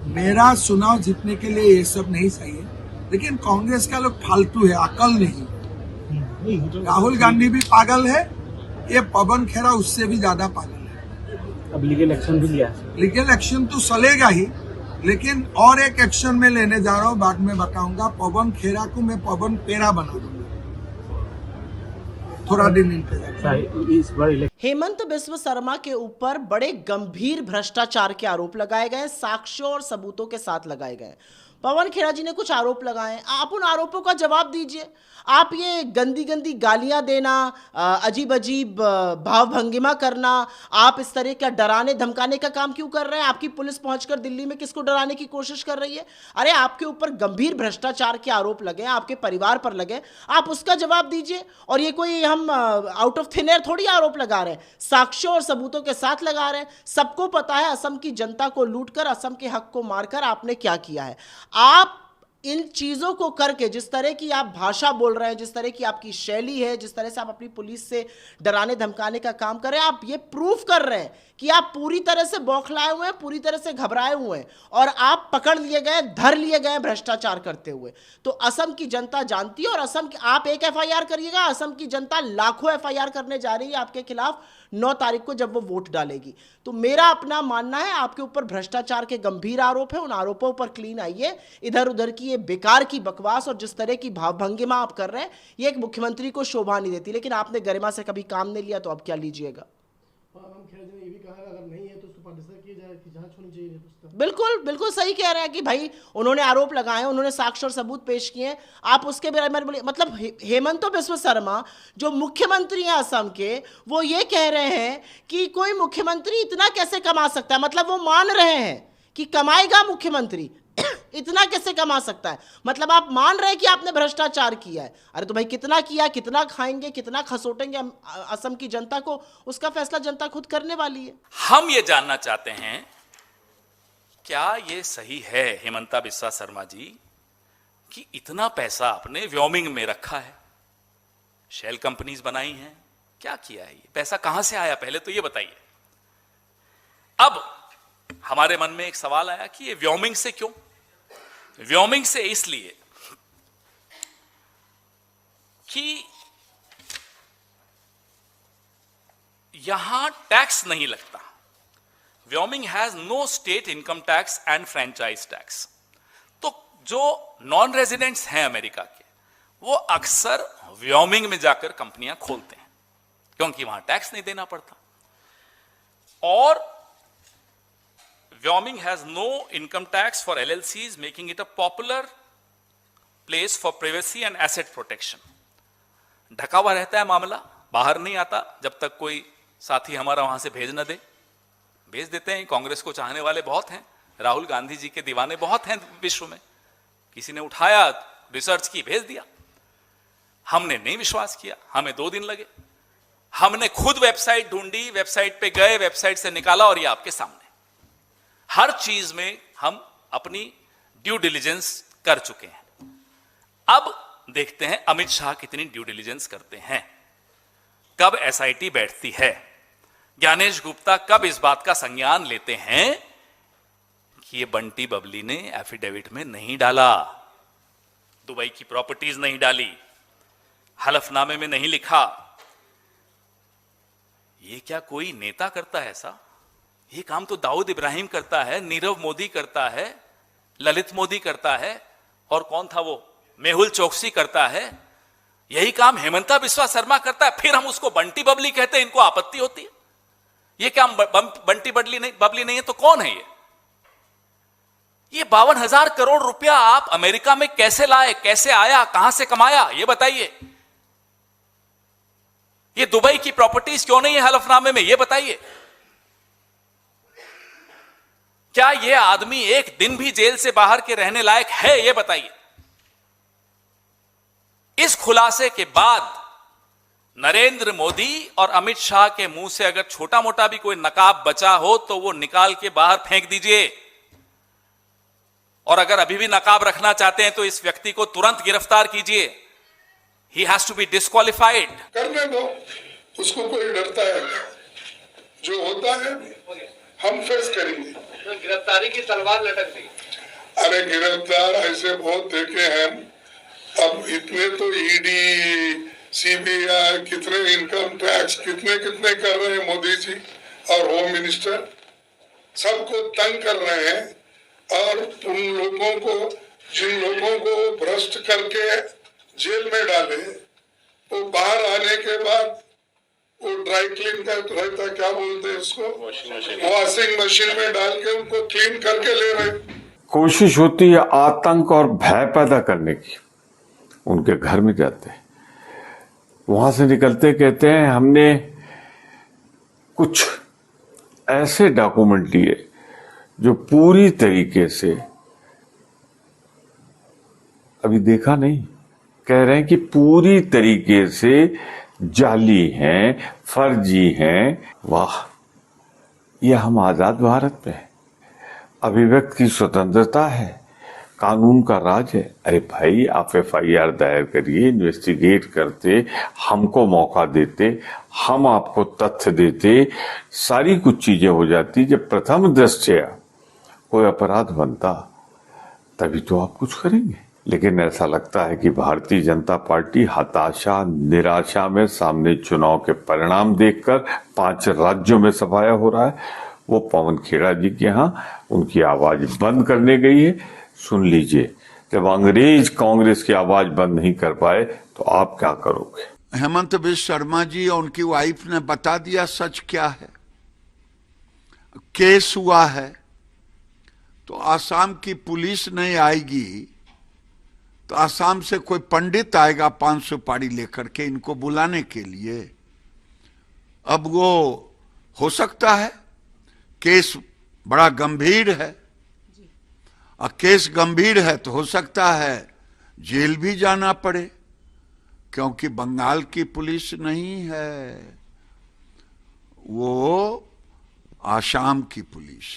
मेरा चुनाव जीतने के लिए ये सब नहीं चाहिए, लेकिन कांग्रेस का लोग फालतू है, अकल नहीं। राहुल गांधी भी पागल है, ये पवन खेरा उससे भी ज्यादा पागल है। अब लीगल एक्शन भी लिया, लीगल एक्शन तो चलेगा ही, लेकिन और एक एक्शन में लेने जा रहा हूँ, बाद में बताऊंगा। पवन खेरा को मैं पवन पेरा बना दूंगा, थोड़ा दिन इंतजार। हेमंत बिस्वा शर्मा के ऊपर बड़े गंभीर भ्रष्टाचार के आरोप लगाए गए, साक्ष्यों और सबूतों के साथ लगाए गए। पवन खेरा जी ने कुछ आरोप लगाए, आप उन आरोपों का जवाब दीजिए। आप ये गंदी गंदी गालियां देना, अजीब अजीब भाव भंगिमा करना, आप इस तरह का डराने धमकाने का काम क्यों कर रहे हैं? आपकी पुलिस पहुंचकर दिल्ली में किसको डराने की कोशिश कर रही है? अरे आपके ऊपर गंभीर भ्रष्टाचार के आरोप लगे, आपके परिवार पर लगे, आप उसका जवाब दीजिए। और ये कोई हम आउट ऑफ थिन एयर थोड़ी आरोप लगा रहे हैं, साक्ष्यों और सबूतों के साथ लगा रहे हैं। सबको पता है असम की जनता को लूटकर, असम के हक को मारकर आपने क्या किया है। आप इन चीजों को करके, जिस तरह की आप भाषा बोल रहे हैं, जिस तरह की आपकी शैली है, जिस तरह से आप अपनी पुलिस से डराने धमकाने का काम कर रहे हैं, आप ये प्रूफ कर रहे हैं कि आप पूरी तरह से बौखलाए हुए हैं, पूरी तरह से घबराए हुए हैं, और आप पकड़ लिए गए, धर लिए गए भ्रष्टाचार करते हुए। तो असम की जनता जानती है, और असम की, आप एक एफआईआर करिएगा, असम की जनता लाखों एफआईआर करने जा रही है आपके खिलाफ 9 तारीख को, जब वो वोट डालेगी। तो मेरा अपना मानना है, आपके ऊपर भ्रष्टाचार के गंभीर आरोप है, उन आरोपों पर क्लीन आइए। इधर उधर की ये बेकार की बकवास और जिस तरह की भावभंगिमा आप कर रहे हैं, ये एक मुख्यमंत्री को शोभा नहीं देती। लेकिन आपने गरिमा से कभी काम नहीं लिया, तो अब क्या लीजिएगा? बिल्कुल बिल्कुल सही कह रहे हैं कि भाई उन्होंने आरोप लगाए, उन्होंने साक्ष्य और सबूत पेश किए, आप उसके बारे में बोलिए। मतलब हेमंत बिस्वा शर्मा जो मुख्यमंत्री हैं असम के, वो ये कह रहे हैं कि कोई मुख्यमंत्री इतना कैसे कमा सकता है। मतलब वो मान रहे हैं कि कमाएगा मुख्यमंत्री इतना कैसे कमा सकता है। मतलब आप मान रहे हैं कि आपने भ्रष्टाचार किया है। अरे तो भाई कितना किया, कितना खाएंगे, कितना खसोटेंगे असम की जनता को, उसका फैसला जनता खुद करने वाली है। हम ये जानना चाहते हैं, क्या ये सही है हेमंता बिस्वा शर्मा जी कि इतना पैसा आपने व्योमिंग में रखा है, शेल कंपनीज बनाई हैं, क्या किया है, ये पैसा कहां से आया, पहले तो ये बताइए। अब हमारे मन में एक सवाल आया कि ये व्योमिंग से क्यों? व्योमिंग से इसलिए कि यहां टैक्स नहीं लगता। Wyoming has no state income tax and franchise tax. तो जो नॉन रेजिडेंट्स हैं अमेरिका के, वो अक्सर व्योमिंग में जाकर कंपनियां खोलते हैं, क्योंकि वहां टैक्स नहीं देना पड़ता। और Wyoming has no income tax for LLCs, making it a popular place for privacy and asset protection. ढका हुआ रहता है मामला, बाहर नहीं आता जब तक कोई साथी हमारा वहां से भेज न दे। भेज देते हैं, कांग्रेस को चाहने वाले बहुत हैं, राहुल गांधी जी के दीवाने बहुत हैं विश्व में। किसी ने उठाया, रिसर्च की, भेज दिया। हमने नहीं विश्वास किया, हमें 2 दिन लगे। हमने खुद वेबसाइट ढूंढी, वेबसाइट पे गए, वेबसाइट से निकाला, और ये आपके सामने। हर चीज में हम अपनी ड्यू डिलिजेंस कर चुके हैं। अब देखते हैं अमित शाह कितनी ड्यू डिलिजेंस करते हैं, कब एसआईटी बैठती है, ज्ञानेश गुप्ता कब इस बात का संज्ञान लेते हैं कि ये बंटी बबली ने एफिडेविट में नहीं डाला, दुबई की प्रॉपर्टीज नहीं डाली, हलफनामे में नहीं लिखा। ये क्या कोई नेता करता है ऐसा? ये काम तो दाऊद इब्राहिम करता है, नीरव मोदी करता है, ललित मोदी करता है, और कौन था वो, मेहुल चोकसी करता है। यही काम हेमंता बिस्वा शर्मा करता है, फिर हम उसको बंटी बबली कहते हैं, इनको आपत्ति होती है। ये क्या बंटी बबली नहीं है तो कौन है ये 52,000 करोड़ रुपया आप अमेरिका में कैसे लाए, कैसे आया, कहां से कमाया, ये बताइए। ये दुबई की प्रॉपर्टीज क्यों नहीं है हलफनामे में, ये बताइए। क्या यह आदमी एक दिन भी जेल से बाहर के रहने लायक है, यह बताइए। इस खुलासे के बाद नरेंद्र मोदी और अमित शाह के मुंह से अगर छोटा मोटा भी कोई नकाब बचा हो तो वो निकाल के बाहर फेंक दीजिए, और अगर अभी भी नकाब रखना चाहते हैं तो इस व्यक्ति को तुरंत गिरफ्तार कीजिए। He has to be disqualified. करने दो, उसको कोई डरता है, जो होता है हम फेस करेंगे। गिरफ्तारी की तलवार लटक दी। अरे गिरफ्तार ऐसे बहुत देखे हैं। अब इतने तो ईडी, सीबीआई, कितने इनकम टैक्स, कितने कितने कर रहे हैं मोदी जी और होम मिनिस्टर, सबको तंग कर रहे हैं। और उन लोगों को, जिन लोगों को भ्रष्ट करके जेल में डाले, वो बाहर आने के बाद वो ड्राई क्लीन का रहता, क्या बोलते हैं उसको, वॉशिंग मशीन में डाल के उनको क्लीन करके ले रहे। कोशिश होती है आतंक और भय पैदा करने की। उनके घर में जाते हैं, वहां से निकलते कहते हैं हमने कुछ ऐसे डॉक्यूमेंट लिए जो पूरी तरीके से, अभी देखा नहीं, कह रहे हैं कि पूरी तरीके से जाली हैं, फर्जी हैं। वाह, यह हम आजाद भारत में है, अभिव्यक्ति की स्वतंत्रता है, कानून का राज है। अरे भाई, आप FIR दायर करिए, इन्वेस्टिगेट करते, हमको मौका देते, हम आपको तथ्य देते, सारी कुछ चीजें हो जाती। जब प्रथम दृष्टया कोई अपराध बनता तभी तो आप कुछ करेंगे। लेकिन ऐसा लगता है कि भारतीय जनता पार्टी हताशा, निराशा में सामने चुनाव के परिणाम देखकर 5 राज्यों में सफाया हो रहा है। वो पवन खेड़ा जी के यहाँ उनकी आवाज बंद करने गई है। सुन लीजिए, जब अंग्रेज कांग्रेस की आवाज बंद नहीं कर पाए तो आप क्या करोगे? हेमंत बिश्व शर्मा जी और उनकी वाइफ ने बता दिया सच क्या है। केस हुआ है तो आसाम की पुलिस नहीं आएगी तो आसाम से कोई पंडित आएगा 500 सुपारी लेकर के इनको बुलाने के लिए। अब वो हो सकता है, केस बड़ा गंभीर है, और केस गंभीर है तो हो सकता है जेल भी जाना पड़े, क्योंकि बंगाल की पुलिस नहीं है, वो आसाम की पुलिस है।